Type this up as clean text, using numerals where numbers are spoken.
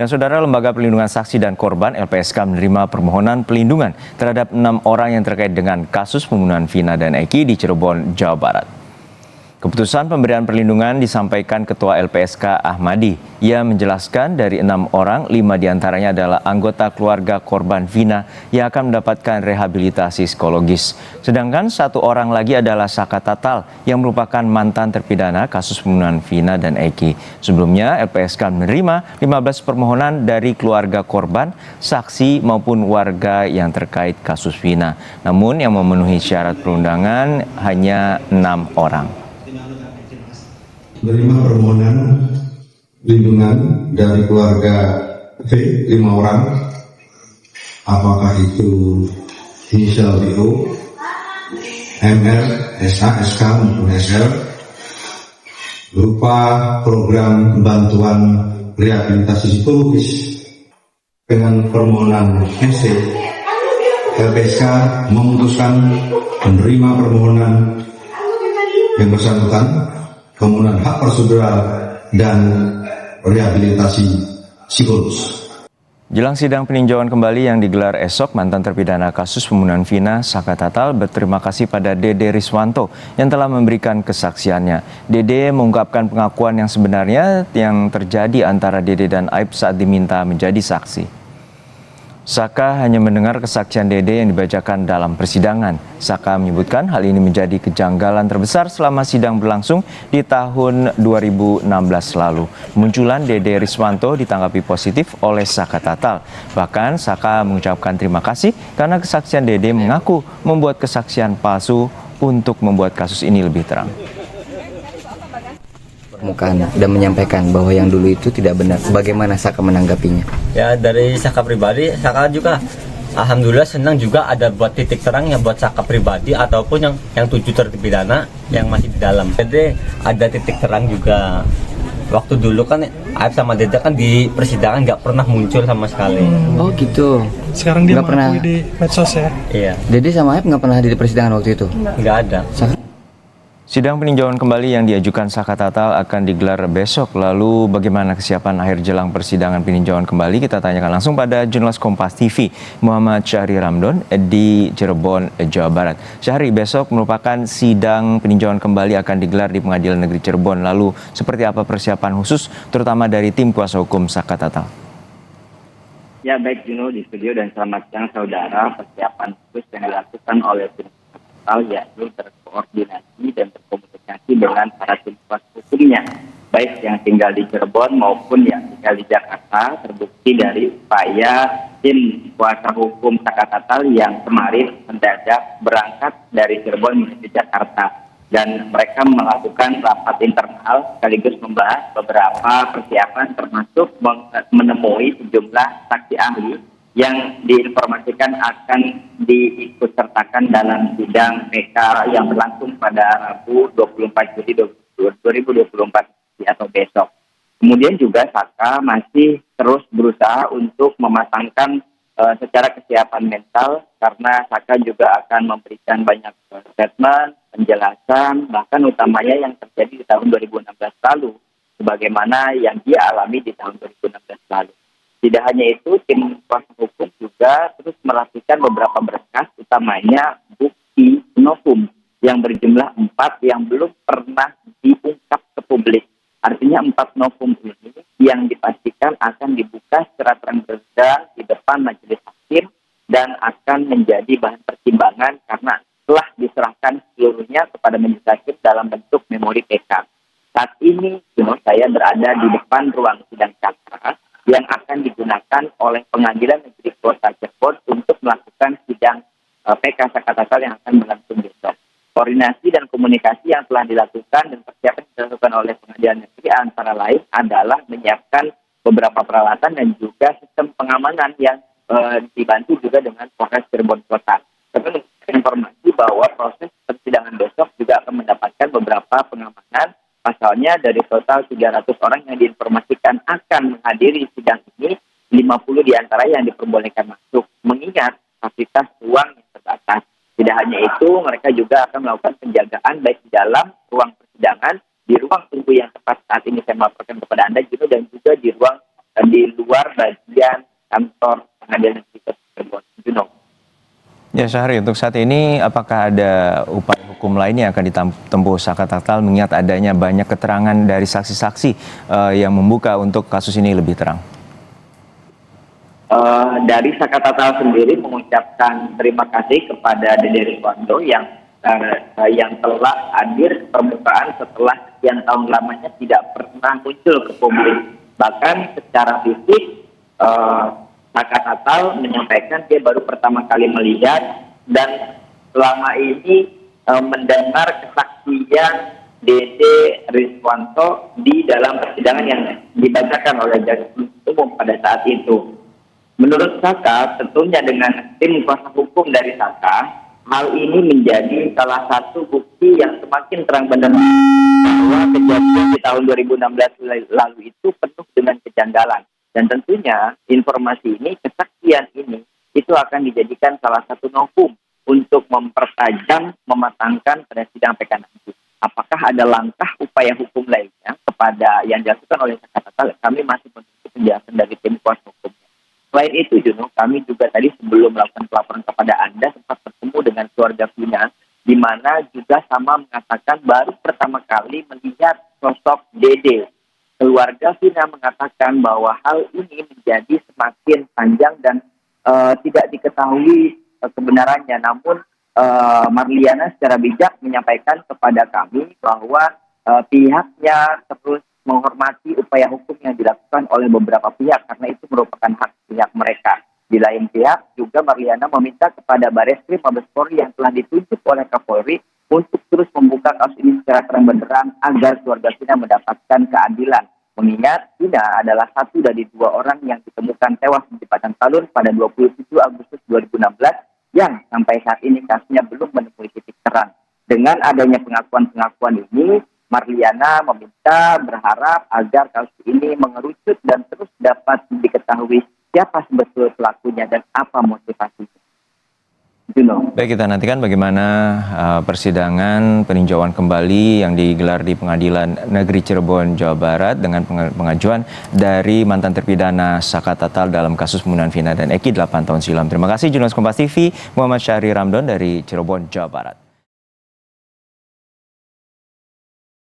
Dan saudara, Lembaga Perlindungan Saksi dan Korban (LPSK) menerima permohonan pelindungan terhadap 6 orang yang terkait dengan kasus pembunuhan Vina dan Eki di Cirebon, Jawa Barat. Keputusan pemberian perlindungan disampaikan Ketua LPSK Ahmadi. Ia menjelaskan dari 6 orang, 5 diantaranya adalah anggota keluarga korban Vina yang akan mendapatkan rehabilitasi psikologis. Sedangkan 1 orang lagi adalah Saka Tatal yang merupakan mantan terpidana kasus pembunuhan Vina dan Eki. Sebelumnya LPSK menerima 15 permohonan dari keluarga korban, saksi maupun warga yang terkait kasus Vina. Namun yang memenuhi syarat perundangan hanya 6 orang. Menerima permohonan perlindungan dari keluarga V 5 orang, apakah itu inisial BO, MR, SA, SK maupun SL, berupa program bantuan rehabilitasi psikologis. Dengan permohonan SC, LPSK memutuskan menerima permohonan yang bersangkutan, pemenuhan hak prosedural dan rehabilitasi psikologis. Jelang sidang peninjauan kembali yang digelar esok, mantan terpidana kasus pembunuhan Vina, Saka Tatal, berterima kasih pada Dede Riswanto yang telah memberikan kesaksiannya. Dede mengungkapkan pengakuan yang sebenarnya yang terjadi antara Dede dan Aib saat diminta menjadi saksi. Saka hanya mendengar kesaksian Dede yang dibacakan dalam persidangan. Saka menyebutkan hal ini menjadi kejanggalan terbesar selama sidang berlangsung di tahun 2016 lalu. Munculan Dede Riswanto ditanggapi positif oleh Saka Tatal. Bahkan Saka mengucapkan terima kasih karena kesaksian Dede mengaku membuat kesaksian palsu untuk membuat kasus ini lebih terang. Permukaan dan menyampaikan bahwa yang dulu itu tidak benar. Bagaimana Saka menanggapinya? Ya, dari Saka pribadi, Saka juga alhamdulillah senang juga ada buat titik terang yang buat Saka pribadi ataupun yang 7 terpidana yang masih di dalam. Jadi ada titik terang juga. Waktu dulu kan Aib sama Dede kan di persidangan nggak pernah muncul sama sekali. Oh gitu. Sekarang dia nggak pernah di medsos ya? Iya. Dede sama Aib nggak pernah di persidangan waktu itu? Nggak ada. Sidang peninjauan kembali yang diajukan Saka Tatal akan digelar besok. Lalu bagaimana kesiapan akhir jelang persidangan peninjauan kembali? Kita tanyakan langsung pada jurnalis Kompas TV Muhammad Syahri Ramdon di Cirebon, Jawa Barat. Syahri, besok merupakan sidang peninjauan kembali akan digelar di Pengadilan Negeri Cirebon. Lalu seperti apa persiapan khusus terutama dari tim kuasa hukum Saka Tatal? Ya, baik Juno di studio dan selamat siang saudara. Persiapan khusus yang dilakukan oleh tim Tatal yaitu berkoordinasi dan berkomunikasi dengan para tim kuasa hukumnya, baik yang tinggal di Cirebon maupun yang tinggal di Jakarta. Terbukti dari upaya tim kuasa hukum Saka Tatal yang kemarin mendadak berangkat dari Cirebon menuju Jakarta, dan mereka melakukan rapat internal sekaligus membahas beberapa persiapan termasuk menemui sejumlah saksi ahli yang diinformasikan akan diikutsertakan dalam sidang PK yang berlangsung pada Rabu 24 Juli 2024 atau besok. Kemudian juga Saka masih terus berusaha untuk mematangkan secara kesiapan mental, karena Saka juga akan memberikan banyak statement, penjelasan, bahkan utamanya yang terjadi di tahun 2016 lalu, sebagaimana yang dia alami di tahun 2016 lalu. Tidak hanya itu, tim kuasa hukum juga terus melakukan beberapa berkas, utamanya bukti novum yang berjumlah 4 yang belum pernah diungkap ke publik. Artinya 4 novum ini yang dipastikan akan dibuka secara terang-terangan di depan majelis hakim dan akan menjadi bahan pertimbangan karena telah diserahkan seluruhnya kepada majelis hakim dalam bentuk memori PK. Saat ini, saya berada di depan ruang sidang Cakra yang akan digunakan oleh Pengadilan Negeri Kota Cirebon untuk melakukan sidang PK Saka Tatal yang akan berlangsung besok. Koordinasi dan komunikasi yang telah dilakukan dan persiapan yang dilakukan oleh Pengadilan Negeri antara lain adalah menyiapkan beberapa peralatan dan juga sistem pengamanan yang dibantu juga dengan Polres Cirebon Kota. Tapi informasi bahwa proses persidangan besok juga akan mendapatkan beberapa pengamanan. Pasalnya dari total 300 orang yang diinformasikan akan menghadiri sidang ini, 50 diantara yang diperbolehkan masuk, mengingat kapasitas ruang yang terbatas. Tidak hanya itu, mereka juga akan melakukan penjagaan baik di dalam ruang persidangan, di ruang tunggu yang tepat saat ini saya melaporkan kepada Anda, Juno, dan juga di ruang di luar bagian kantor pengadilan negeri Kota Cirebon. Juno. Ya Syahri, untuk saat ini apakah ada upaya hukum lainnya yang akan ditempuh Saka Tatal mengingat adanya banyak keterangan dari saksi-saksi yang membuka untuk kasus ini lebih terang? Dari Saka Tatal sendiri mengucapkan terima kasih kepada Dede Rizwanto yang telah hadir permukaan setelah sekian tahun lamanya tidak pernah muncul ke publik. Bahkan secara fisik Saka Tatal menyampaikan dia baru pertama kali melihat dan selama ini mendengar kesaksian Dede Rizwanto di dalam persidangan yang dibacakan oleh jaksa umum pada saat itu. Menurut Saka, tentunya dengan tim kuasa hukum dari Saka, hal ini menjadi salah satu bukti yang semakin terang benderang bahwa kejadian di tahun 2016 lalu itu penuh dengan kejanggalan. Dan tentunya informasi ini, kesaksian ini, itu akan dijadikan salah satu novum untuk mempertajam, mematangkan pada sidang PK nanti. Apakah ada langkah upaya hukum lainnya kepada yang dilakukan oleh Saka Tatal? Kami masih menunggu penjelasan dari tim kuasa hukumnya. Selain itu, Juno, kami juga tadi sebelum melakukan pelaporan kepada Anda sempat bertemu dengan keluarga Vina, di mana juga sama mengatakan baru pertama kali melihat sosok Dede. Keluarga Vina mengatakan bahwa hal ini menjadi semakin panjang dan tidak diketahui kebenarannya. Namun Marliana secara bijak menyampaikan kepada kami bahwa pihaknya terus menghormati upaya hukum yang dilakukan oleh beberapa pihak karena itu merupakan hak pihak mereka. Di lain pihak juga Marliana meminta kepada Bareskrim Mabes Polri yang telah ditunjuk oleh Kapolri untuk terus membuka kasus ini secara terang benderang agar keluarga Vina mendapatkan keadilan. Mengingat Vina adalah satu dari dua orang yang ditemukan tewas di Padang Talun pada 27 Agustus 2016 yang sampai saat ini kasusnya belum menemui titik terang. Dengan adanya pengakuan-pengakuan ini, Marliana meminta berharap agar kasus ini mengerucut dan terus dapat diketahui siapa sebetulnya pelakunya dan apa motivasinya. Juno. Baik, kita nantikan bagaimana persidangan peninjauan kembali yang digelar di Pengadilan Negeri Cirebon, Jawa Barat dengan pengajuan dari mantan terpidana Saka Tatal dalam kasus pembunuhan Vina dan Eki 8 tahun silam. Terima kasih jurnalis Kompas TV Muhammad Syahri Ramdon dari Cirebon, Jawa Barat.